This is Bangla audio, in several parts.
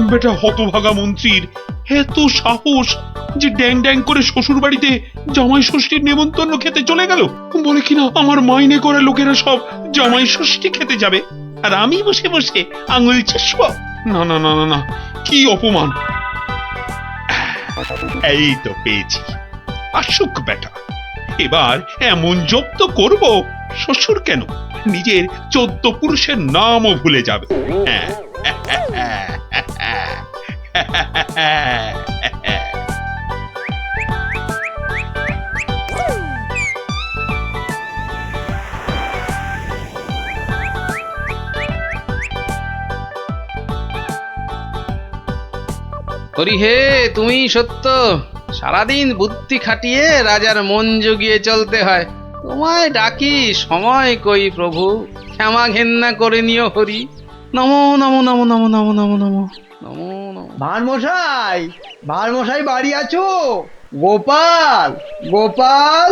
বেটা হতভাগা মন্ত্রীর এত সাহস যে ড্যাং ড্যাং করে শ্বশুর বাড়িতে জামাই ষষ্ঠীর নেমন্তন্ন খেতে চলে গেল। বলে কিনা আমার মাইনে করা লোকেরা সব জামাই ষষ্ঠী খেতে যাবে, আর আমি বসে বসে আঙুল চুষবো। না না না না না, কি অপমান! এই তো পেয়েছি, আসুক বেটা, এবার এমন জব্দ করব শ্বশুর কেন নিজের 14 পুরুষের নামও ভুলে যাবে। হরি হে, তুমি সত্য। সারাদিন বুদ্ধি খাটিয়ে রাজার মন জুগিয়ে চলতে হয়। তোমায় ডাকি, সময় কই প্রভু, ক্ষমা ঘেন্না করে নিও হরি। নমো নমো নমো নমো নমো নমো নমো নমো নমো। ভারমশাই বাড়ি আছো? গোপাল, গোপাল,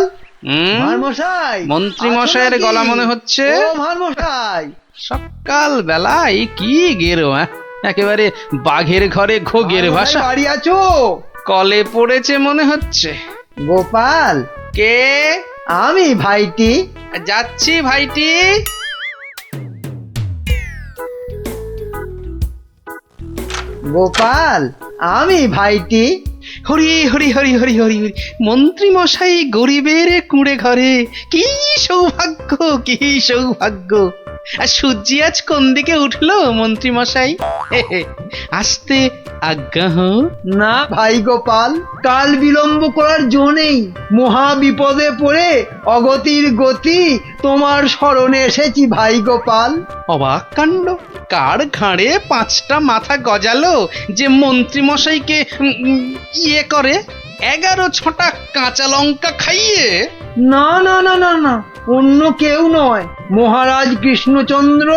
ভারমশাই। মন্ত্রী মশাইয়ের গলা মনে হচ্ছে। ও ভারমশাই, সকাল বেলায় কি গেরো, একেবারে বাঘের ঘরে ঘোগের ভাষা। বাড়ি আছো? কলে পড়েছে মনে হচ্ছে। গোপাল, কে? আমি ভাইটি। যাচ্ছি ভাইটি। গোপাল, আমি ভাইটি। হরি হরি হরি হরি হরি হরি। মন্ত্রী মশাই গরিবের কুঁড়ে ঘরে, কি সৌভাগ্য, কি সৌভাগ্য। আর সূর্যি আজ কোন দিকে উঠলো মন্ত্রী মশাই? আসতে আজ্ঞা হোক। না ভাই গোপাল, কাল বিলম্ব করার জো নেই। মহা বিপদে পড়ে অগতির গতি তোমার স্মরণে এসেছি ভাই গোপাল। অবাক কাণ্ড, কার ঘাড়ে 5টা মাথা গজালো যে মন্ত্রী মশাইকে ইয়ে করে 11 ছটা কাঁচা লঙ্কা খাইয়ে? না না না না না, অন্য কেউ নয়, মহারাজ কৃষ্ণচন্দ্র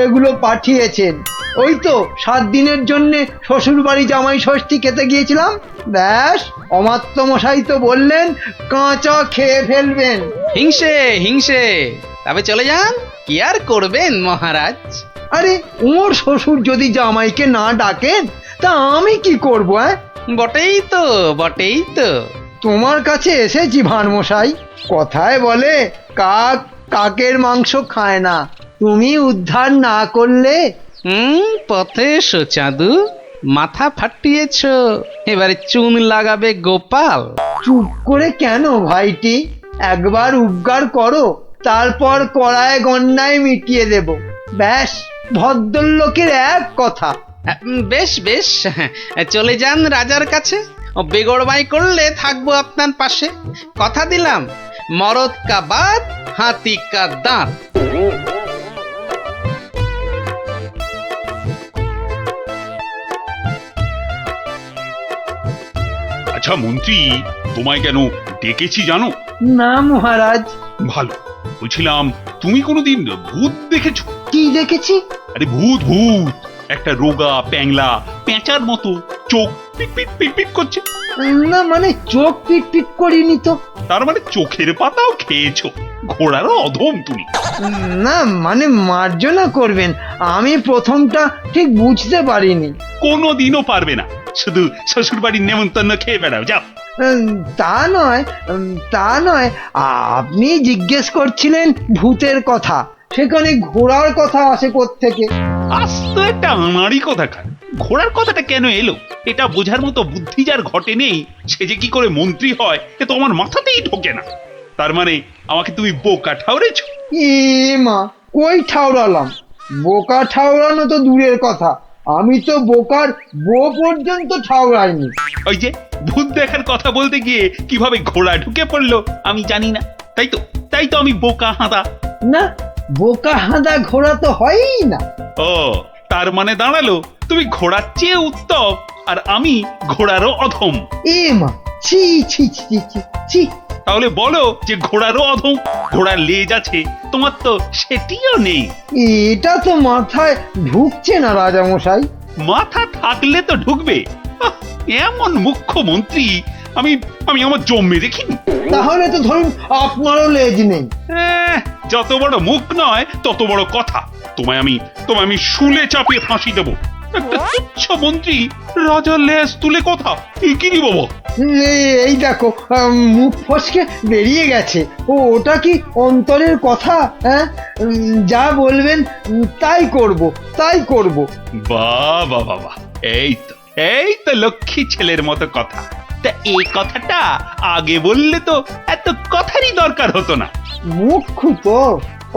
এগুলো পাঠিয়েছেন। ওই তো 7 দিনের জন্যে শ্বশুর বাড়ি জামাই ষষ্ঠী খেতে গিয়েছিলাম, ব্যাস অমাত্য মশাই তো বললেন কাঁচা খেয়ে ফেলবেন। হিংসে হিংসে, তবে চলে যান, কি আর করবেন মহারাজ। আরে ওর শ্বশুর যদি জামাইকে না ডাকেন তা আমি কি করব? বটেই তো, বটেই তো। তোমার কাছে এসেছি ভানমশাই। কথায় বলে কাক কাকের মাংস খায় না, তুমি উদ্ধার না করলে। পথে এসো চাঁদু, মাথা ফাটিয়েছ, এবারে চুন লাগাবে গোপাল। চুপ করে কেন ভাইটি? একবার উদ্গার করো, তারপর কড়ায় গন্ডায় মিটিয়ে দেব। ব্যাস ভদ্রলোকের এক কথা। বেশ বেশ, চলে যান রাজার কাছে। বেগড়বাই করলে থাকবো আপনার পাশে। কথা দিলাম, মরদ কা বাত, হাতি কা দাঁত। আচ্ছা মন্ত্রী, তোমায় কেন ডেকেছি জানো? না মহারাজ। ভালো, বলছিলাম তুমি কোনোদিন ভূত দেখেছো? কি দেখেছি? আরে ভূত ভূত, একটা রোগা প্যাংলা পেঁচার মতো চোখ পিট পিট পিট পিট করছে। না মানে চোখ পিট পিট করিনি তো। তার মানে চোখের পাতাও খেয়েছো? ঘোড়ারও অধম তুমি। না মানে মার্জনা করবেন, আমি প্রথমটা ঠিক বুঝতে পারিনি। কোনোদিনও পারবে না, শুধু শ্বশুর বাড়ির নেমন্তন্ন খেয়ে বেড়াও, যাও। তা নয়, তা নয়, আপনি জিজ্ঞেস করছিলেন ভূতের কথা, সেখানে ঘোড়ার কথা আসে কোত্থেকে? আস্ত একটা আনাড়ি কথাকার, ঘোড়ার কথাটা কেন এলো এটা বোঝার মতো বুদ্ধি যার ঘটে নেই, সে যে কি করে মন্ত্রী হয় এ তো আমার মাথাতেই ঢোকে না। তার মানে আমাকে তুমি বোকা ঠাউরেছো? এ মা, কই ঠাউরালাম? বোকা ঠাউরানো তো দূরের কথা, আমি তো বোকার বউ পর্যন্ত ঠাউরাইনি। ওই যে ভূত দেখার কথা বলতে গিয়ে কিভাবে ঘোড়া ঢুকে পড়লো আমি জানি না, তাই তো আমি বোকা হাঁদা। না, বোকা হাঁদা ঘোড়া তো হয়ই না। ও, তার মানে দাঁড়ালো তুমি ঘোড়ার চেয়ে উত্তম আর আমি ঘোড়ারও অধম। এ মা, ছি ছি ছি ছি ছি। তাহলে বলো যে ঘোড়ারও অধম। ঘোড়ার লেজ আছে, তোমার তো সেটিও নেই। এটা তো মাথায় ঢুকছে না রাজামশাই। মাথা থাকলে তো ঢুকবে। আহ, এমন মুখ্যমন্ত্রী আমি আমি আমার জন্মে দেখিনি। তাহলে তো ধরুন আপনারও লেজ নেই। যত বড় মুখ নয় তত বড় কথা। তোমায় আমি শুলে চাপিয়ে ফাঁসি দেবো। একটা তুচ্ছ মন্ত্রী রাজার লেজ তুলে কথা, এ কি রে বাবা? এই দেখো, মুখ ফসকে বেরিয়ে গেছে। ওটা কি অন্তরের কথা? হ্যাঁ, যা বলবেন তাই করব, তাই করব। বাহ বাহ বাহ বাহ, এই তো লক্ষ্মী ছেলের মতো কথা। তা এই কথাটা আগে বললে তো এত কথারই দরকার হতো না। মুখ্য তো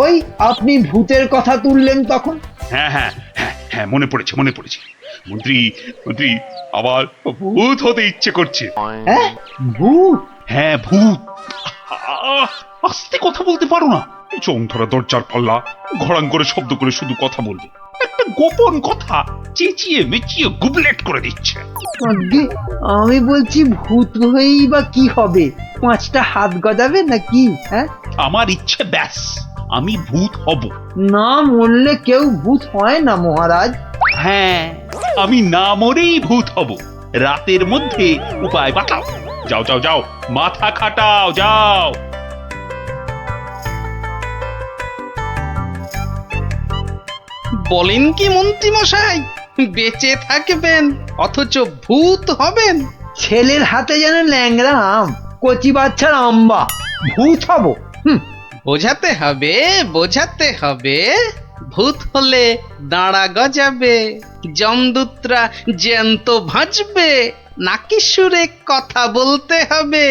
ওই আপনি ভূতের কথা তুললেন তখন। হ্যাঁ হ্যাঁ হ্যাঁ হ্যাঁ, মনে পড়েছে মনে পড়েছে। মন্ত্রী মন্ত্রী আবার ভূত হতে ইচ্ছে করছে। হ্যাঁ, ভূত? হ্যাঁ ভূত। আস্তে কথা বলতে পারো না? চোখ ধরা দরজার পাল্লা, ঘড়াং করে শব্দ করে শুধু কথা বলবে। একটা গোপন কথা চেঁচিয়ে মেচিয়ে গুবলেট করে দিচ্ছে। আজ্ঞে, আমি বলছি ভূত হয়েই বা কি হবে? 5টা হাত গজাবে নাকি? হ্যাঁ, আমার ইচ্ছে ব্যাস, আমি ভূত হব। না মরলে কেউ ভূত হয় না মহারাজ। হ্যাঁ, আমি না মরেই ভূত হব। রাতের মধ্যে উপায় বাতাও। যাও যাও যাও, মাথা খাটাও, যাও। বলেন কি মন্ত্রী মশাই, বেঁচে থাকবেন অথচ ভূত হবেন? ছেলের হাতে যেন ল্যাংড়া আম, কচি বাচ্চার আম্বা। ভূত হব? বোঝাতে হবে, বোঝাতে হবে। ভূত হলে দাঁড়া গজাবে, জমদূতরা জ্যান্ত ভাজবে, নাকি সুরে কথা বলতে হবে,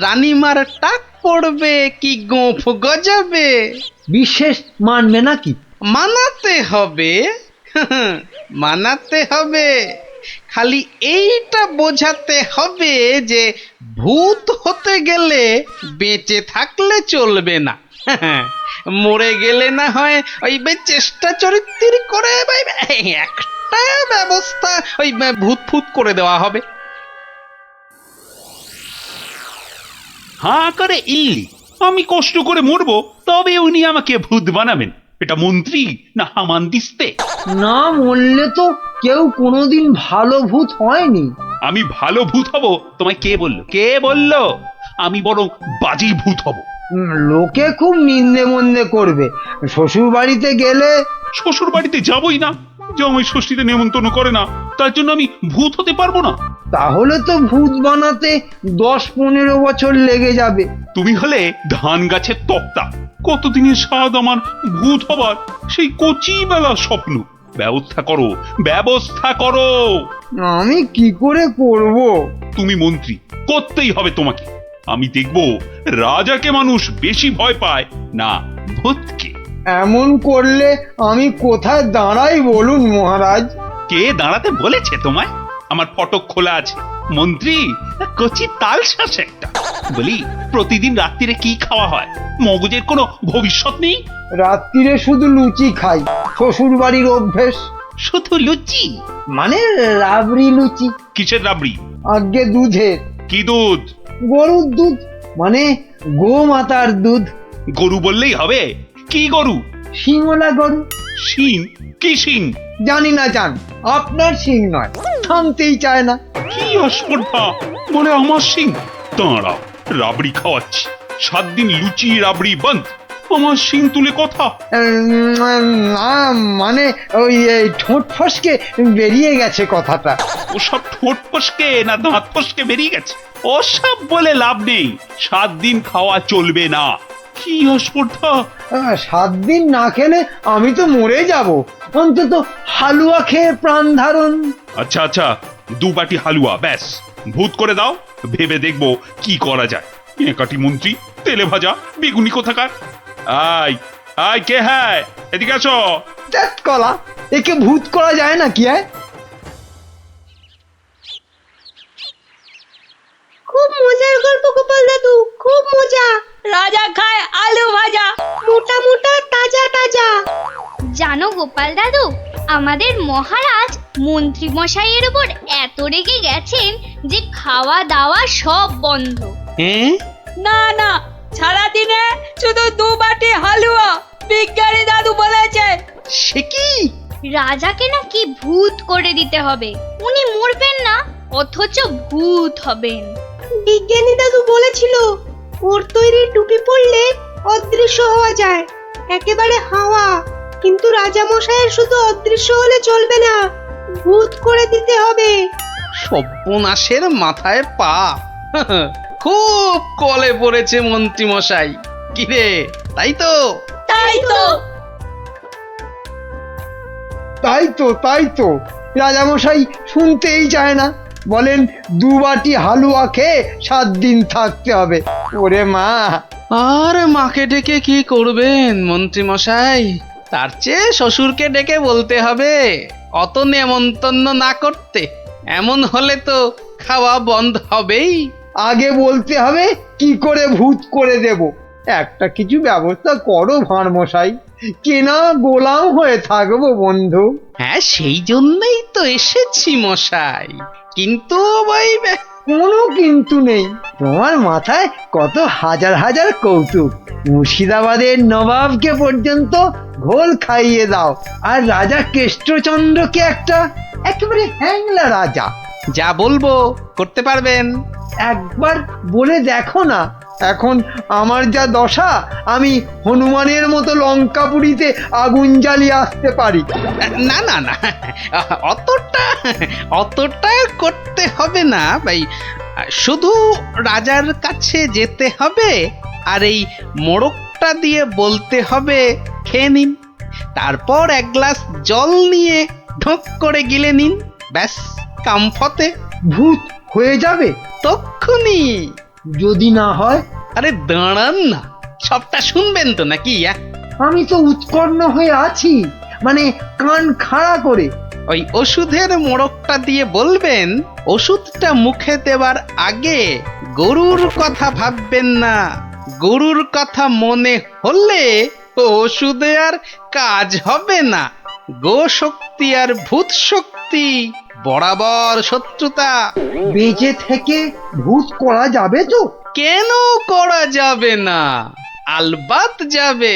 রানীমার টাক পড়বে কি গোঁফ গজাবে। বিশেষ মানবে নাকি? মানাতে হবে, মানাতে হবে। খালি এইটা বোঝাতে হবে যে ভূত হতে গেলে বেঁচে থাকলে চলবে না, মরে গেলে না হয় ওই চেষ্টা চরিত্র করে একটা ব্যবস্থা ওই ভূত ফুত করে দেওয়া হবে। হাঁ করে ইল্লি, আমি কষ্ট করে মরবো তবে উনি আমাকে ভূত বানাবেন? এটা মন্ত্রী না হামান দিস্তে? না মরলে তো কেউ কোনোদিন ভালো ভূত হয়নি। আমি ভালো ভূত হব তোমায় কে বললো? কে বললো? আমি বরং বাজি ভূত হব। লোকে খুব নিন্দে মন্দে করবে। শ্বশুর বাড়িতে গেলে? শ্বশুর বাড়িতে যাবই না, জামাই ষষ্ঠীতে নেমন্তন্ন করে না, তার জন্য আমি ভূত হতে পারবো না। তাহলে তো ভূত বানাতে 10-15 বছর লেগে যাবে। তুমি হলে ধান গাছের তক্তা, কতদিনের স্বাদ আমার ভূত হবার, সেই কচি বেলার স্বপ্ন। ব্যবস্থা করো, ব্যবস্থা করো। আমি কি করে করব? তুমি মন্ত্রী, করতেই হবে তোমাকে। আমি দেখব রাজাকে মানুষ বেশি ভয় পায় না ভূতকে। এমন করলে আমি কোথায় দাঁড়াই বলুন মহারাজ? কে দাঁড়াতে বলেছে তোমায়? আমার ফটক খোলা আছে। মন্ত্রী কচি তাল শ্বাস একটা। বলি, প্রতিদিন রাত্রিরে কি খাওয়া হয়? মগজের কোনো ভবিষ্যৎ নেই? রাত্রিরে শুধু লুচি খাই, শ্বশুর বাড়ির অভ্যেস। শুধু লুচি? মানে রাবড়ি লুচি। কিসের রাবড়ি? আগে দুধের। কি দুধ? গরুর দুধ, মানে গোমাতার দুধ। গরু বললেই হবে? কি গরু? শিঙলা গরু। শিং? কি শিং? জানি না জান, আপনার শিং নয়, থামতেই চায় না। কি অস্পর্ধা, বলে আমার শিং। দাঁড়াও, রাবড়ি খাওয়াচ্ছি। 7 দিন লুচি রাবড়ি বন্ধ, আমার শিং তুলে কথা। না মানে ওই ঠোঁট ফসকে বেরিয়ে গেছে কথাটা। ওসব ঠোঁট ফসকে না দাঁত ফসকে বেরিয়ে গেছে? ওসব বলে লাভ নেই। 7 দিন খাওয়া চলবে না। কি অস্পর্ধা! 7 দিন না খেলে আমি তো মরে যাব। অন্তত হালুয়া খেয়ে প্রাণ ধারণ। আচ্ছা আচ্ছা, 2 বাটি হালুয়া ব্যাস। ভূত করে দাও, ভেবে দেখবো কি করা যায়। একাটি মন্ত্রী, তেলে ভাজা বেগুনি কোথাকার। আয় আয়, কে হ্যায়? এদিকে আসো। ধ্যাৎ কলা, একে ভূত করা যায় না কি? খুব মজার গল্প গোপাল দাদু, খুব মজা। রাজা খায় আলু ভাজা, মোটা মোটা তাজা তাজা। জানো গোপাল দাদু, আমাদের মহারাজ মন্ত্রী মশাইয়ের উপর এত রেগে গেছেন যে খাওয়া দাওয়া সব বন্ধ। হ্যাঁ? না না, সারাদিনে শুধু 2 বাটি হালুয়া, বিজ্ঞানী দাদু বলেছে। সে কি? রাজাকে নাকি ভূত করে দিতে হবে। উনি মরবেন না, অথচ ভূত হবেন। বিজ্ঞানী দাদু বলেছিল ওর তৈরি টুপি পরলে অদৃশ্য হওয়া যায়, একেবারে হাওয়া। কিন্তু রাজা মশাইয়ের শুধু অদৃশ্য হলে চলবে না, ভূত করে দিতে হবে। সর্বনাশের মাথায় পা। খুব কলে পড়েছে মন্ত্রী মশাই। কিরে, তাই তো? তাই তো। তাই তো রাজামশাই শুনতেই চায় না, বলেন 2 বাটি হালুয়া খেয়ে 7 দিন থাকতে হবে। ওরে মা! আর মাকে ডেকে কি করবেন মন্ত্রী মশাই? তার চেয়ে শ্বশুরকে ডেকে বলতে হবে অত নেমন্তন্ন না করতে। এমন হলে তো খাওয়া বন্ধ হবেই। আগে বলতে হবে কি করে ভূত করে দেব। একটা কিছু ব্যবস্থা করো ভাঁড় মশাই, কেনা গোলাম হয়ে থাকবো বন্ধু। হ্যাঁ, সেই জন্যই তো এসেছি মশাই। কিন্তু ওই কোনো কিন্তু নেই, তোমার মাথায় কত হাজার হাজার কৌতুক। মুর্শিদাবাদের নবাবকে পর্যন্ত ঘোল খাইয়ে দাও, আর রাজা কেষ্টচন্দ্রকে একেবারে হ্যাংলা রাজা। যা বলবো করতে পারবেন। একবার বলে দেখো না। এখন আমার যা দশা, আমি হনুমানের মতো লঙ্কাপুরীতে আগুন জ্বালিয়ে আসতে পারি। না না না, অতটা করতে হবে না ভাই। শুধু রাজার কাছে যেতে হবে আর এই মোড়কটা দিয়ে বলতে হবে খেয়ে নিন। তারপর 1 গ্লাস জল নিয়ে ঢোক করে গিলে নিন। ব্যাস, কামফতে। ভূত হয়ে যাবে তক্ষুনি। যদি না হয়? আরে দাঁড়ান না, সবটা শুনবেন তো নাকি? আমি তো উৎকণ্ঠ হয়ে আছি, মানে কান খাড়া করে। ওই ওষুধের মোড়কটা দিয়ে বলবেন ওষুধটা মুখে দেওয়ার আগে গরুর কথা ভাববেন না। গরুর কথা মনে হলে ওষুধে আর কাজ হবে না। গো শক্তি আর ভূত শক্তি বরাবর শত্রুতা। বেঁচে থেকে ভূত করা যাবে তো? কেন করা যাবে না? আলবাত যাবে।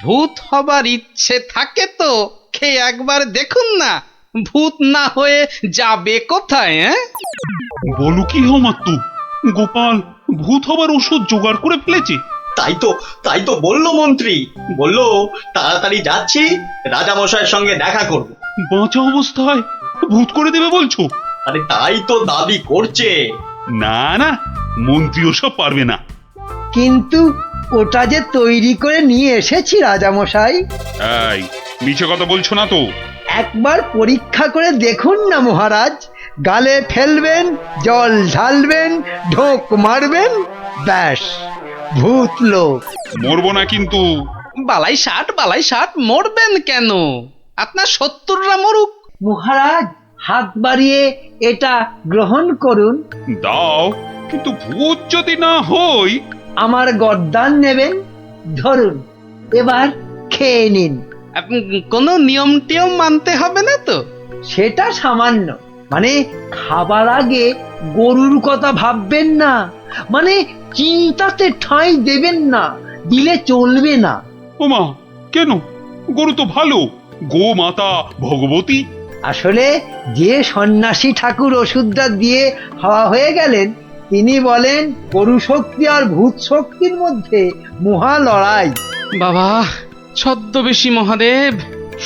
ভূত হবার ইচ্ছে থাকে তো খেয়ে একবার দেখুন না, ভূত না হয়ে যাবে কোথায়? বলো কি মাত্তু, গোপাল ভূত হবার ওষুধ জোগাড় করে ফেলেছে। তাই তো বললো মন্ত্রী। বললো তাড়াতাড়ি যাচ্ছি, রাজামশাইয়ের সঙ্গে দেখা করব। বাঁচা অবস্থায় ভূত করে দেবে বলছো? আরে তাই তো দাবি করছে। না না, মন্ত্রী ওসব পারবে না। কিন্তু ওটা যে তৈরি করে নিয়ে এসেছি রাজামশাই। এই মিছে কথা বলছো না তো? একবার পরীক্ষা করে দেখুন না মহারাজ। গালে ফেলবেন, জল ঢালবেন, ঢোক মারবেন, ব্যাস ভূত লোক। মরবো না কিন্তু। বালাই ষাট মরবেন কেন? আপনার 70রা মরুক। মহারাজ হাত বাড়িয়ে এটা গ্রহণ করুন। দাও, কিন্তু ভূত যদি না হই? আমার গর্দান নেবেন, ধরুন, এবার খেয়ে নিন। কোনো নিয়ম টিয়ম মানতে হবে না তো? সেটা সামান্য, মানে খাবার আগে গরুর কথা ভাববেন না, মানে চিন্তাতে ঠাঁই দেবেন না, দিলে চলবে না। ওমা, কেন? গরু তো ভালো, গো মাতা ভগবতী। আসলে যে সন্ন্যাসী ঠাকুর ওষুধটা দিয়ে হাওয়া হয়ে গেলেন, তিনি বলেন গরু শক্তি আর ভূত শক্তির মধ্যে মহা লড়াই। বাবা ছদ্মবেশী মহাদেব।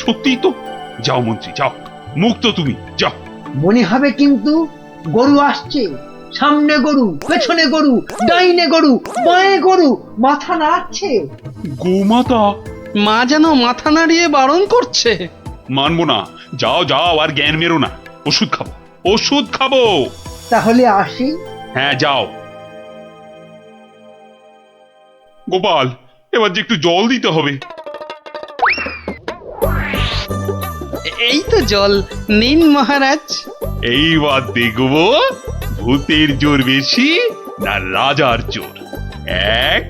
সত্যি তো। যাও মন্ত্রী, যাও, মুক্ত তুমি, যাও। মনে হবে কিন্তু গরু আসছে, সামনে গরু, পেছনে গরু, ডাইনে গরু, বাঁয়ে গরু, মাথা নাড়ছে। গোমাতা? মা যেন মাথা নাড়িয়ে বারণ করছে। মানবো না। যাও যাও, আর জ্ঞান মেরো না। ওষুধ খাবো। তাহলে আসি। হ্যাঁ যাও। গোপাল, এবার যে একটু জল দিতে হবে। এই তো জল নিন মহারাজ। এইবার দেখবো ভূতের জোর বেশি না রাজার জোর। 1,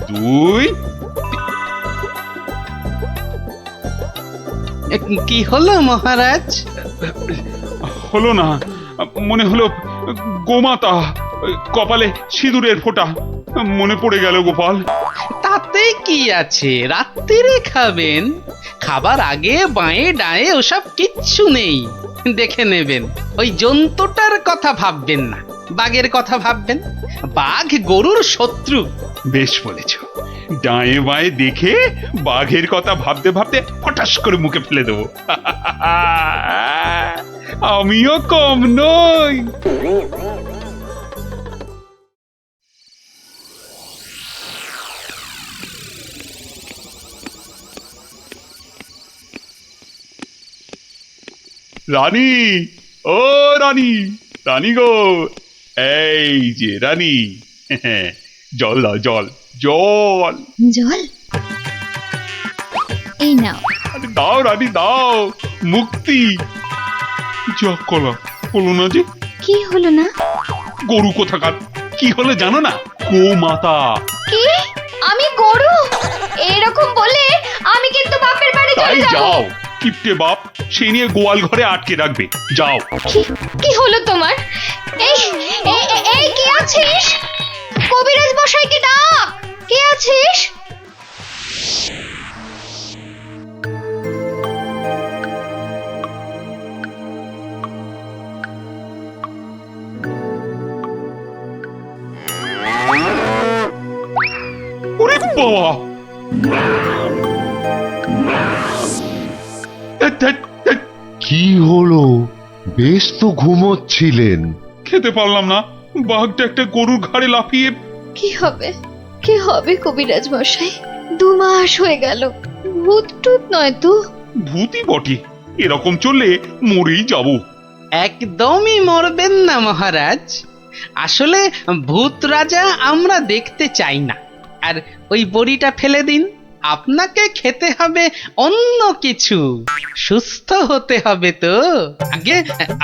2। কি হলো মহারাজ? হলো না, মনে হলো গোমাতা, কপালে সিঁদুরের ফোঁটা মনে পড়ে গেল গোপাল। তাতে কি আছে, রাত্রিরে খাবেন। খাবার আগে বাঁয়ে ডায়ে ওসব কিচ্ছু নেই, দেখে নেবেন। ওই জন্তুটার কথা ভাববেন না, বাঘের কথা ভাববেন। বাঘ গরুর শত্রু। বেশ বলেছ। ডায়ে বাঁয়ে দেখে বাঘের কথা ভাবতে ভাবতে হঠাৎ করে মুখে ফেলে দেবো। আমিও কম নই। রানী, ও রানী, রানী গো, এই যে রানী, জল দাও, জল, জল। জল এই নাও। আরে দাও রানী দাও, মুক্তি। যা কলা হলো না যে। কি হলো না? গরু কোথাকার, কি হলো জানো না? গোমাতা। কি? আমি গরু? এরকম বলে আমি কিন্তু বাপের বাড়ি তাই চলে যাব। যাও, কিপটে বাপ সে নিয়ে গোয়াল ঘরে আটকে রাখবে, যাও। কি হলো তোমার? এই এই এই কে আছিস? কবিরাজ মশাইকে ডাক। কে আছিস? ওরে বাবা, কি হলো? বেশ তো ঘুমোচ্ছিলেন। খেতে পারলাম না, বাঘটা একটা গরুর ঘাড়ে লাফিয়ে। কি হবে? কি হবে কবিরাজ মশাই? 2 মাস হয়ে গেল। ভূত টুত নয় তো? ভূতই বটে, এরকম চললে মরেই যাব। একদমই মরবেন না মহারাজ। আসলে ভূত রাজা আমরা দেখতে চাই না। আর ওই বড়িটা ফেলে দিন, আপনাকে খেতে হবে অন্য কিছু, সুস্থ হতে হবে তো। আগে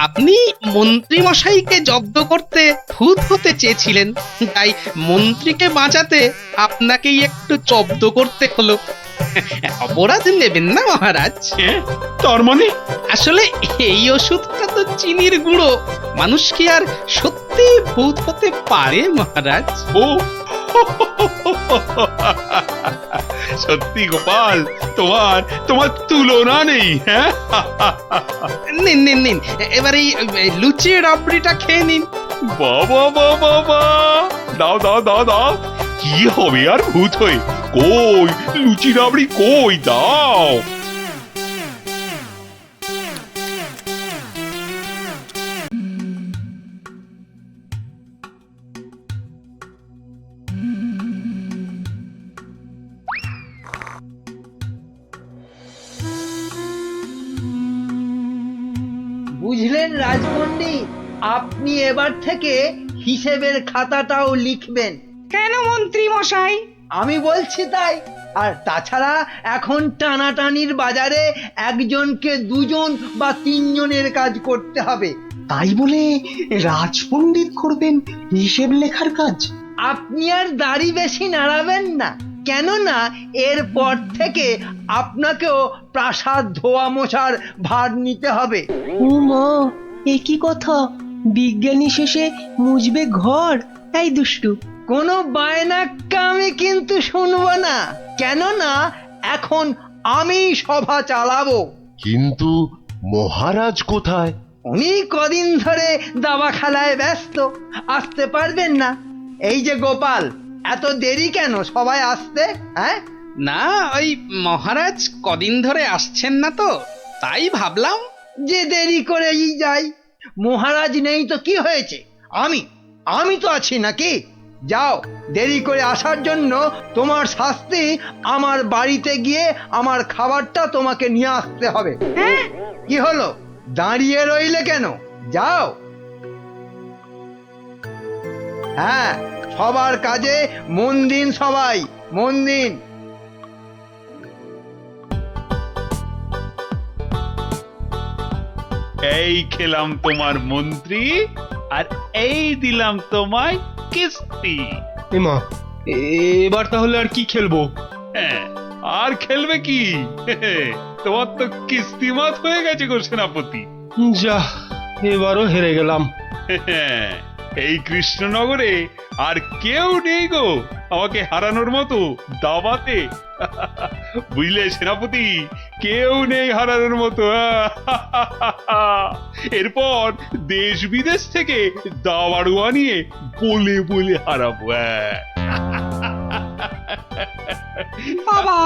আপনি মন্ত্রী মশাইকে জব্দ করতে ভূত হতে চেয়েছিলেন, তাই মন্ত্রীকে বাঁচাতে আপনাকেই একটু জব্দ করতে হলো। অপরাধ নেবেন না মহারাজ। তার মানে? আসলে এই ওষুধটা তো চিনির গুঁড়ো, মানুষ কি আর সত্যি ভূত হতে পারে মহারাজ? ও সত্যি গোপাল, তোমার তোমার তুলনা নেই। হ্যাঁ, নিন নিন নিন, এবার এই লুচি রাবড়িটা খেয়ে নিন। বাবা বাবা বাবা, দাও দাও দাও দাও। কি হবে আর ভূত হয়ে? কই লুচি রাবড়ি কই, দাও। বুঝলেন রাজপণ্ডিত, আপনি এবার থেকে হিসেবের খাতাটাও লিখবেন। কেন মন্ত্রী মশাই? আমি বলছি তাই। আর তাছাড়া এখন টানাটানির বাজারে একজনকে 2 জন বা 3 জনের কাজ করতে হবে। তাই বলে রাজপণ্ডিত করবেন হিসেব লেখার কাজ? আপনি আর দাড়ি বেশি নাড়াবেন না, কেননা এরপর থেকে আপনাকেও প্রাসাদ ধোয়া মোছার ভার নিতে হবে। উমা, এ কি কথা? বিজ্ঞানী শেষে মুজবে ঘর? এই দুষ্টু, কোনো বায়নাক্কা আমি কিন্তু শুনবো না, কেননা এখন আমি সভা চালাবো। কিন্তু মহারাজ কোথায়? উনি কদিন ধরে দাবা খেলায় ব্যস্ত, আসতে পারবেন না। এই যে গোপাল, এত দেরি কেন সবাই আসতে? হ্যাঁ, না, ওই মহারাজ কদিন ধরে আসছেন না তো, তাই ভাবলাম। যে দেরি করেই যাই। মহারাজ নেই তো কি হয়েছে? আমি তো আছি নাকি? যাও, দেরি করে আসার জন্য তোমার শাস্তি আমার বাড়িতে গিয়ে আমার খাবারটা তোমাকে নিয়ে আসতে হবে। কি হলো, দাঁড়িয়ে রইলে কেন? যাও। হ্যাঁ, সবার কাজে মন দিন, সবাই মন দিন। এই খেলাম তোমার মন্ত্রী, আর এই দিলাম তোমায় কিস্তি। এমা, এবার তাহলে আর কি খেলবো? হ্যাঁ, আর খেলবে কি? তোমার তো কিস্তিমাত হয়ে গেছে গো সেনাপতি। যা, এবারও হেরে গেলাম। এই কৃষ্ণনগরে আর কেউ নেই গো আমাকে হারানোর মতো দাবাতে। বুঝলে সেনাপতি, কেউ নেই হারানোর মতো। এরপর দেশ বিদেশ থেকে দাবাড়ুয়া নিয়ে বলে বলে হারাবো। বাবা,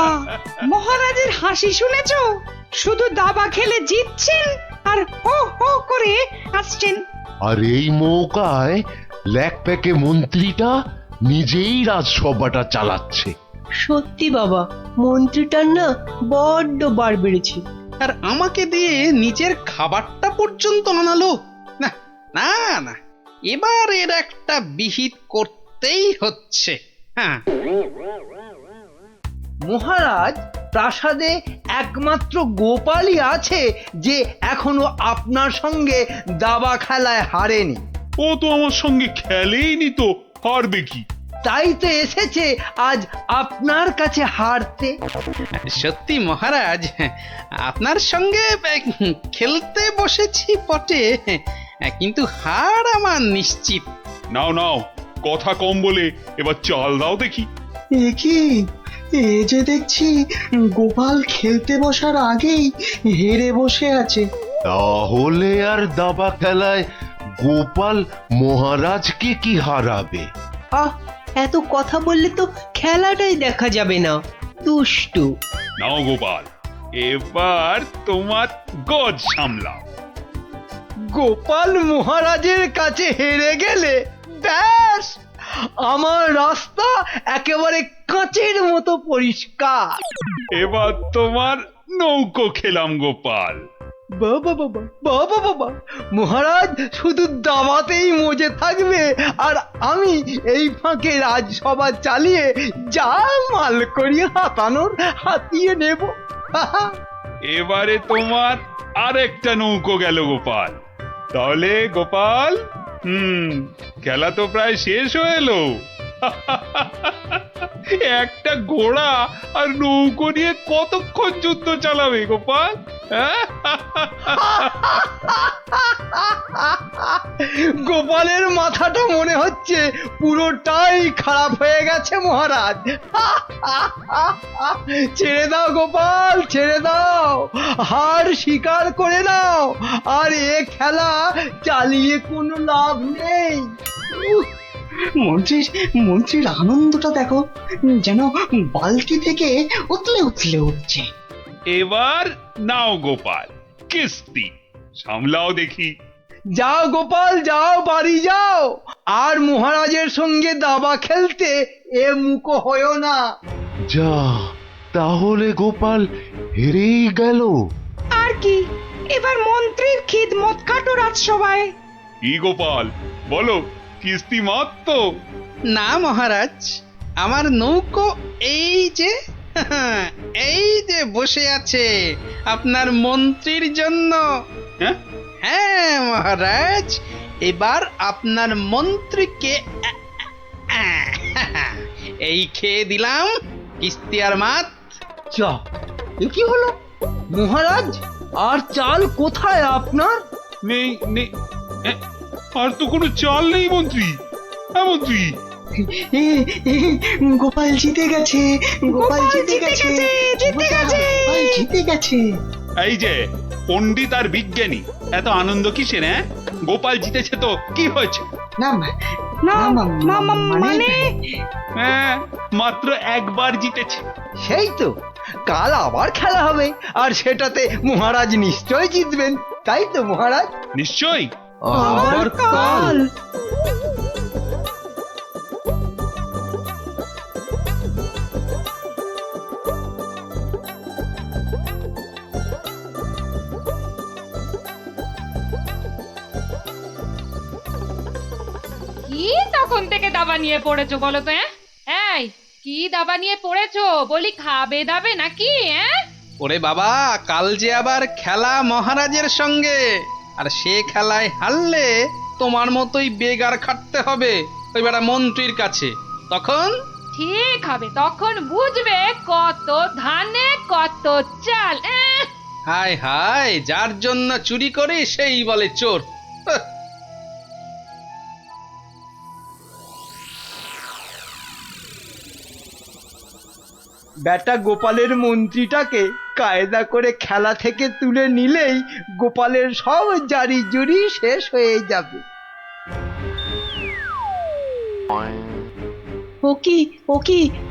মহারাজের হাসি শুনেছো? শুধু দাবা খেলে জিতছেন আর হো হো করে আসছেন। আর এই মৌকায় ল্যাকপ্যাকে মন্ত্রীটা নিজেই রাজসভাটা চালাচ্ছে। সত্যি বাবা, মন্ত্রীটার না বড্ড বার বেড়েছে। আর আমাকে দিয়ে নিজের খাবারটা পর্যন্ত আনালো। না না না, এবার এর একটা বিহিত করতেই হচ্ছে। হ্যাঁ, মহারাজ, প্রাসাদে একমাত্র গোপালই আছে যে এখনো আপনার সঙ্গে দাবা খেলায় হারেনি। ও তো আমার সঙ্গে খেলেইনি, তো হারবে কি? তাই তো এসেছে আজ আপনার কাছে হারতে। সত্যি মহারাজ, আপনার সঙ্গে খেলতে বসেছি বটে, কিন্তু হার আমার নিশ্চিত। নাও নাও, কথা কম বলে এবার চাল দাও দেখি। এ কি, এ যে দেখছি গোপাল খেলতে বসার আগেই হেরে বসে আছে। তাহলে আর দাবা খেলায় গোপাল মহারাজকে কি হারাবে? আহ, এত কথা বললে তো খেলাটাই দেখা যাবে না। দুষ্টু। নাও গোপাল, এবার তোমার গজ সামলাও। গোপাল মহারাজের কাছে হেরে গেলে ব্যাস, আমার রাস্তা একেবারে কাঁচের মতো পরিষ্কার। এবার তোমার নৌকো খেলাম গোপাল। বাবা বাবা বাবা বাবা, মহারাজ শুধু দাবাতেই মজে থাকবে আর আমি এই ফাঁকে রাজসভা চালিয়ে যা মাল করি হাতানোর হাতিয়ে নেব। এবারে তোমার আরেকটা নৌকো গেল গোপাল। তাহলে গোপাল, খেলা তো প্রায় শেষ হয়ে এলো। একটা ঘোড়া আর নৌকো নিয়ে কতক্ষণ যুদ্ধ চালাবে গোপাল? গোপালের মাথাটা মনে হচ্ছে পুরোটাই খারাপ হয়ে গেছে মহারাজ। ছেড়ে দাও গোপাল, ছেড়ে দাও, হার স্বীকার করে নাও, আর এ খেলা চালিয়ে কোনো লাভ নেই। মন্ত্রীর আনন্দটা দেখো, যেন বালতি থেকে উতলে উতলে উঠছে। এবার নাও গোপাল, কিস্তি সামলাও দেখি। যাও গোপাল যাও, বাড়ি যাও, আর মহারাজের সঙ্গে দাবা খেলতে এ মুখো হয়েও না। যা, তাহলে গোপাল হেরেই গেল। আর কি, এবার মন্ত্রীর খিদমত কাটো রাজসভায়। কি গোপাল, বলো, কিস্তি মাত্র? না মহারাজ, আমার নৌকো এই যে এই যে বসে আছে আপনার মন্ত্রীর জন্য। হ্যাঁ মহারাজ, এবার আপনার মন্ত্রীকে এই খেয়ে দিলাম কিস্তি আর মাত। যা, এ কি হলো মহারাজ? আর চাল কোথায় আপনার? নেই নেই, আর তো কোনো চাল নেই মন্ত্রী। হ্যাঁ মন্ত্রী, গোপাল জিতে গেছে, গোপাল জিতে গেছে, গোপাল জিতে গেছে। এই যে পণ্ডিত আর বিজ্ঞানী, এত আনন্দ কিসের? গোপাল জিতেছে তো কি হয়েছে? না মানে হ্যাঁ, মাত্র একবার জিতেছে। সেই তো, কাল আবার খেলা হবে, আর সেটাতে মহারাজ নিশ্চয় জিতবেন, তাই তো মহারাজ? নিশ্চয়ই। আবার কাল? কি তখন থেকে দাবা নিয়ে পড়েছো বলো তো? এই কি দাবা নিয়ে পড়েছো বলি, খাবে দাবে নাকি? ওরে বাবা, কাল যে আবার খেলা মহারাজের সঙ্গে, আর সে খেলায় হারলে তোমার মতোই বেগার খাটতে হবে ওই বেটা মন্ত্রীর কাছে। তখন ঠিক হবে, তখন বুঝবে কত ধানে কত চাল। হায় হায়, যার জন্য চুরি করি সেই বলে চোর। বেটা গোপালের মন্ত্রীটাকে কায়দা করে খেলা থেকে তুলে নিলেই গোপালের সব জারি জুরি শেষ হয়ে যাবে।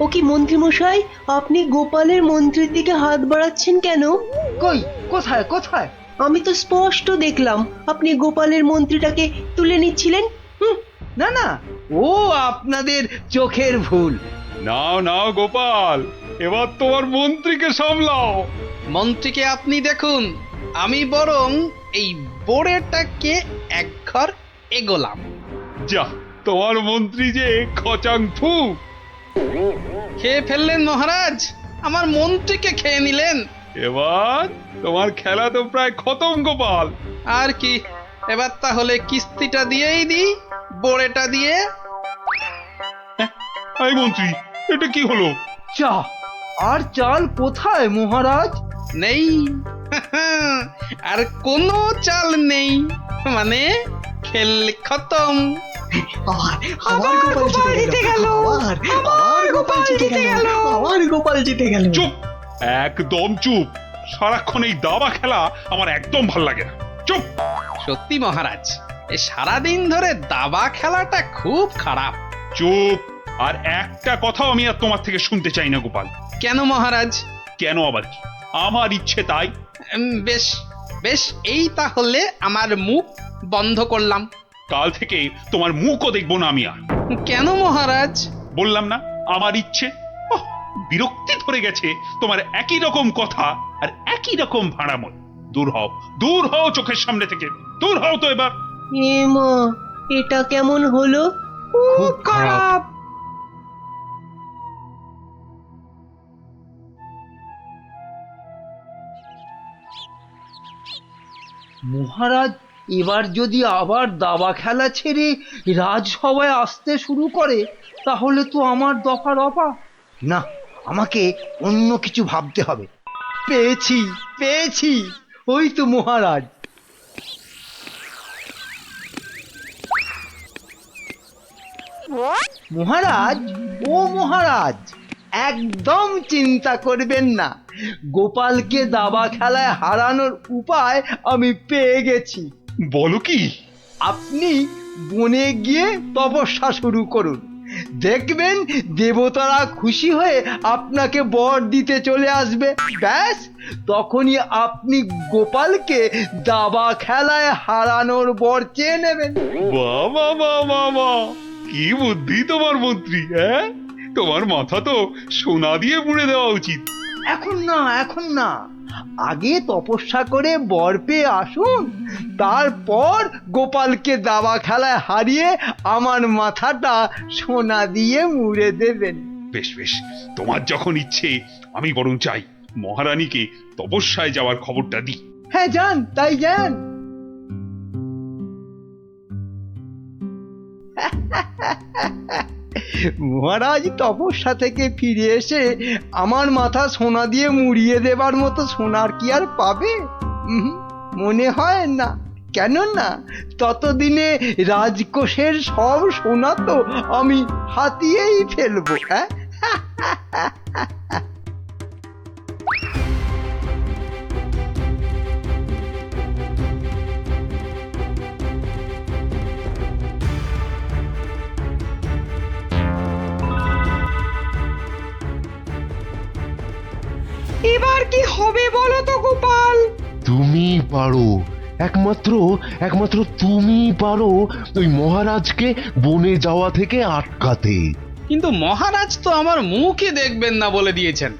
ও কি মন্ত্রী মশাই, আপনি গোপালের মন্ত্রীর দিকে হাত বাড়াচ্ছেন কেন? কই, কোথায় কোথায়? আমি তো স্পষ্ট দেখলাম আপনি গোপালের মন্ত্রীটাকে তুলে নিচ্ছিলেন। না না, ও আপনাদের চোখের ভুল। নাও নাও গোপাল, এবার তোমার মন্ত্রীকে সামলাও। মন্ত্রীকে আপনি দেখুন, আমি বরং এই বোড়েটাকে এক ঘর এগোলাম। যা, তোমার মন্ত্রী যে খচাং ফু। খেয়ে ফেললেন মহারাজ, আমার মন্ত্রীকে খেয়ে নিলেন। এবার তোমার খেলা তো প্রায় খতম গোপাল। আর কি, এবার তাহলে কিস্তিটা দিয়েই দিই, বোড়েটা দিয়ে। এই মন্ত্রী, এটা কি হলো? চা আর চাল কোথায় মহারাজ? নেই, আর কোনো চাল নেই, মানে খেল খতম। আবার গোপাল জিতে গেল। আবার গোপাল জিতে গেল। আবার গোপাল জিতে গেল। চুপ, একদম চুপ। সারাক্ষণ এই দাবা খেলা আমার একদম ভাল লাগে না। চুপ। সত্যি মহারাজ, এই সারাদিন ধরে দাবা খেলাটা খুব খারাপ। চুপ, আর একটা কথাও আমি আর তোমার থেকে শুনতে চাই না গোপাল। কেন মহারাজ? কেন আবার কি? আমার ইচ্ছে তাই। বেশ বেশ, এই তাহলে আমার মুখ বন্ধ করলাম। কাল থেকে তোমার মুখও দেখবো না আমি আর। কেন মহারাজ? বললাম না, আমার ইচ্ছে। ওহ, বিরক্তি ধরে গেছে তোমার একই রকম কথা আর একই রকম ভাড়াময়। দূর হও, দূর হও চোখের সামনে থেকে, দূর হও তো এবার। এ মা, এটা কেমন হলো? খুব খারাপ। মহারাজ এবার যদি আবার দাবা খেলা ছেড়ে রাজসভায় আসতে শুরু করে তাহলে তো আমার দফা রফা। না, আমাকে অন্য কিছু ভাবতে হবে। পেয়েছি পেয়েছি, ওই তো মহারাজ। মহারাজ, ও মহারাজ, একদম চিন্তা করবেন না, গোপালকে দাবা খেলায় হারানোর উপায় আমি পেয়ে গেছি। বলো কি? আপনি বনে গিয়ে তপস্যা শুরু করুন, দেখবেন দেবতারা খুশি হয়ে আপনাকে বর দিতে চলে আসবে। ব্যাস, তখনই আপনি গোপালকে দাবা খেলায় হারানোর বর চেয়ে নেবেন। বাবা বাবা বাবা, কি বুদ্ধি তোমার মন্ত্রী! হ্যাঁ, তোমার মাথা তো সোনা দিয়ে মুড়ে দেওয়া উচিত। এখন না, এখন না, আগে তপস্যা করে বর পেয়ে আসুন, তারপর গোপালকে দাবা খেলায় হারিয়ে আমার মাথাটা সোনা দিয়ে মুড়ে দেবেন। বেশ বেশ, তোমার যখন ইচ্ছে, আমি বরং চাই মহারানীকে তপস্যায় যাওয়ার খবরটা দিই। হ্যাঁ, যান, তাই যান। মহারাজ তপস্যা থেকে ফিরে এসে আমার মাথা সোনা দিয়ে মুড়িয়ে দেবার মতো সোনার কি আর পাবে? মনে হয় না। কেননা ততদিনে রাজকোষের সব সোনা তো আমি হাতিয়েই ফেলবো। হ্যাঁ, এবার কি হবে বলো তো গোপাল? তুমি পারো, একমাত্র তুমি পারো ওই মহারাজকে বনে যাওয়া থেকে আটকাতে। কিন্তু মহারাজ তো আমার মুখই দেখবেন না বলে দিয়েছেন।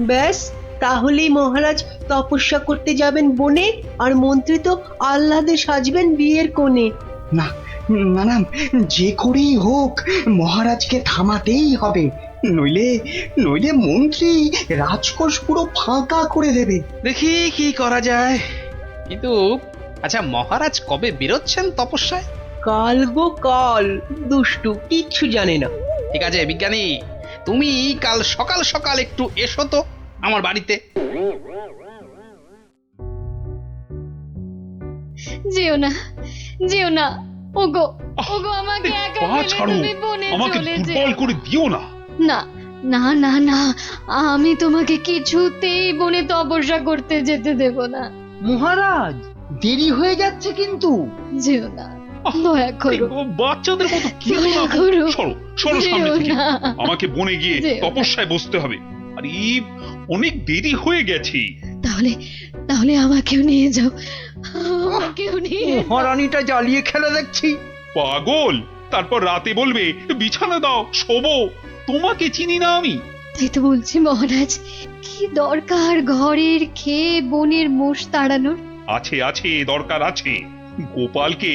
ব্যাস, তাহলেই মহারাজ তপস্যা করতে যাবেন বনে, আর মন্ত্রী তো আহ্লাদে সাজবেন বিয়ের কোণে। না না না, যে করেই হোক মহারাজকে থামাতেই হবে, নইলে নইলে মন্ত্রী রাজকোষ পুরো ফাঁকা করে দেবে। দেখি কি করা যায়। কিন্তু আচ্ছা, মহারাজ কবে বেরোচ্ছেন তপস্যায়? কাল গো কাল, দুষ্টু কিচ্ছু জানে না। ঠিক আছে বিজ্ঞানী, তুমি কাল সকাল সকাল একটু এসো তো আমার বাড়িতে। যেও না, যেও না, ওগো ওগো, আমাকে একা পা ফেলে ছাড়ো, তুমি বনে আমাকে চলে দুর্বল যেও করে দিও না। না না না না, আমি তোমাকে কিছুতেই বনে তপস্যা করতে যেতে দেব না। মহারাজ দেরি হয়ে যাচ্ছে কিন্তু। যেও না, দয়া করো, বাচ্চাদের মতো কেঁদো না। দয়া করো। সরো সরো সামনে যেও থেকে। না। আমাকে বনে গিয়ে যেও না। তপস্যায় বসতে হবে। আরে অনেক দেরি হয়ে গেছে। তাহলে তাহলে আমাকেও নিয়ে যাও, আমাকেও নিয়ে যাও। মহারানীটা জ্বালিয়ে খেলে দেখছি। পাগল, তারপর রাতে বলবে বিছানা দাও, শোবো। তোমাকে চিনি না আমি। তাই তো বলছি মহারাজ, কি দরকার ঘরের খেয়ে বনের মোষ তাড়ানোর? আছে আছে, দরকার আছে। গোপালকে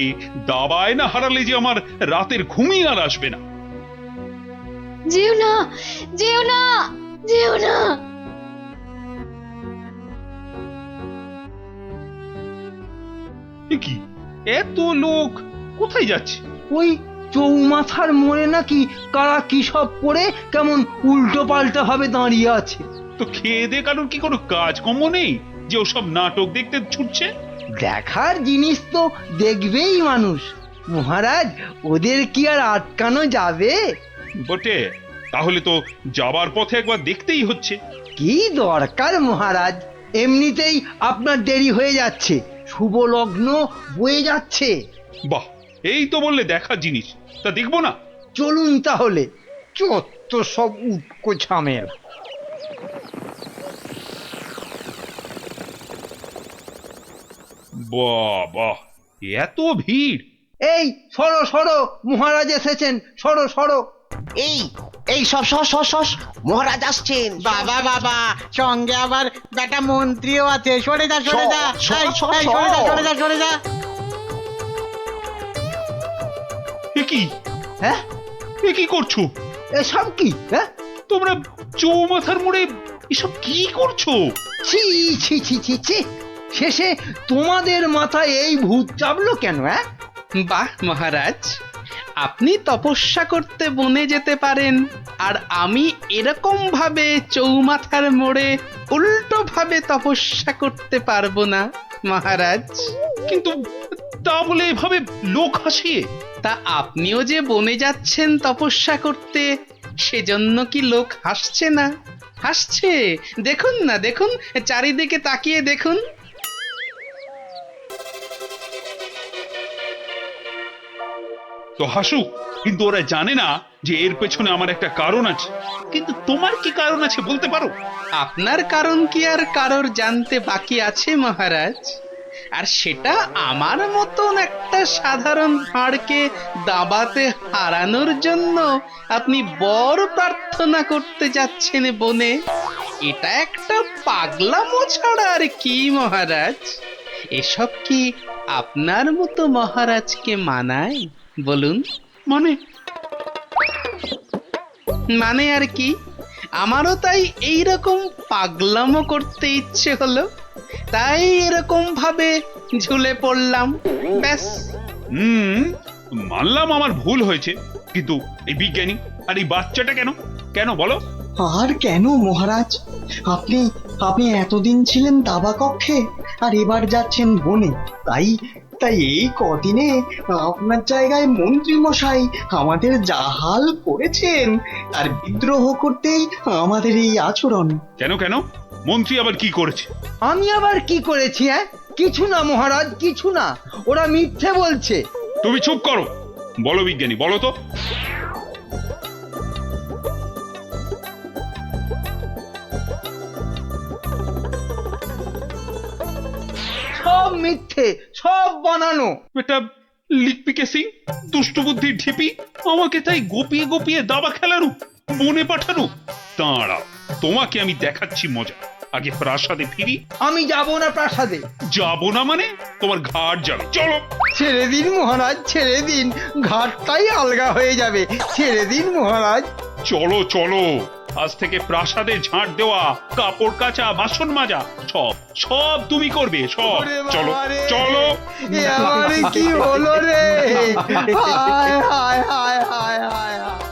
দাবায় না হারালে যে আমার রাতের ঘুমই আর আসবে না। যেও না, যেও না, যেও না। এ কি, এত লোক কোথায় যাচ্ছে? ওই চৌমাথার মোড়ে নাকি কারা কি সব পড়ে কেমন উল্টো পাল্টা ভাবে দাঁড়িয়ে আছে। তো খেয়ে দে কারোর কি কোনো কাজকর্ম নেই যে ওসব নাটক দেখতে ছুটছে? দেখার জিনিস তো দেখবেই মানুষ মহারাজ, ওদের কি আর আটকানো যাবে? বটে, তাহলে তো যাবার পথে একবার দেখতেই হচ্ছে। কি দরকার মহারাজ, এমনিতেই আপনার দেরি হয়ে যাচ্ছে, শুভ লগ্ন বয়ে যাচ্ছে। বাহ, এই তো বললে দেখার জিনিস, তা দেখবো না? চলুন তাহলে। চত্ব সব উটকো ঝামেলা। বাহ বাহ, এত ভিড়! এই সরো সরো, মহারাজ এসেছেন, সরো সরো। এই এই সব সস সস সস মহারাজ আসছেন। বাবা বাবা, সঙ্গে আবার বেটা মন্ত্রীও আছে। সরে যা সরে যা, এই, এই, সরে যা সরে যা সরে যা। এ কি? হ্যাঁ, এ কি করছো? এসব কি? হ্যাঁ, তোমরা চৌমাথার মোড়ে এসব কি করছো? ছি ছি ছি ছি ছি, শেষে তোমাদের মাথায় এই ভূত চাপলো কেন? হ্যাঁ, বাহ মহারাজ, আপনি তপস্যা করতে বনে যেতে পারেন, আর আমি এরকম ভাবে চৌমাথার মোড়ে উল্টো ভাবে তপস্যা করতে পারবো না মহারাজ। কিন্তু তা বলে এভাবে লোক হাসিয়ে? তা আপনিও যে বনে যাচ্ছেন তপস্যা করতে, সেজন্য কি লোক হাসছে না? হাসছে, দেখুন না, দেখুন, চারিদিকে তাকিয়ে দেখুন। তো হাসুক, কিন্তু ওরা জানে না যে এর পেছনে আমার একটা কারণ আছে। কিন্তু তোমার কি কারণ আছে বলতে পারো? আপনার কারণ কি আর কারোর জানতে বাকি আছে মহারাজ? আর সেটা আমার মতন একটা সাধারণ ভাঁড়কে দাবাতে হারানোর জন্য আপনি বর প্রার্থনা করতে যাচ্ছেন বনে। এটা একটা পাগলামো ছাড়া আর কি মহারাজ? এসব কি আপনার মতো মহারাজকে মানায় বলুন? মানে আর কি, আমারও তাই এইরকম পাগলামো করতে ইচ্ছে হলো, তাই এরকম ভাবে ঝুলে পড়লাম, ব্যাস। মানলাম আমার ভুল হয়েছে, কিন্তু এই বিজ্ঞানী আর এই বাচ্চাটা কেন কেন বলো? আর কেন মহারাজ? আপনি আপনি এতদিন ছিলেন দাবা কক্ষে, আর এবার যাচ্ছেন বনে। তাই তাই এই কদিনে আপনার জায়গায় মন্ত্রী মশাই আমাদের যা হাল করেছেন, আর বিদ্রোহ করতেই আমাদের এই আচরণ। কেন কেন, মন্ত্রী আবার কি করেছে? আমি আবার কি করেছি? হ্যাঁ, কিছু না মহারাজ, কিছু না, ওরা মিথ্যে বলছে। তুমি চুপ করো। বলো বিজ্ঞানী, বলো তো। সব মিথ্যে, সব বানানো। এটা লিখপিকে সিং, দুষ্টু বুদ্ধির ঢিপি, আমাকে তাই গোপিয়ে গোপিয়ে দাবা খেলানো, বনে পাঠানো। দাঁড়াও, তোমাকে আমি দেখাচ্ছি মজা। আগে প্রাসাদে ফিরি। আমি যাব না প্রাসাদে। যাব না মানে? তোমার ঘাট যাবে, চলো। ছেড়ে দিন মহারাজ, ছেড়ে দিন, ঘাটটাই আলগা হয়ে যাবে, ছেড়ে দিন মহারাজ। চলো চলো, আজ থেকে প্রাসাদে ঝাঁট দেওয়া, কাপড় কাচা, বাসন মাজা, সব সব তুমি করবে, সব। চলো চলো। এ আমার কি হলো রে? হায় হায় হায় হায় হায় হায়।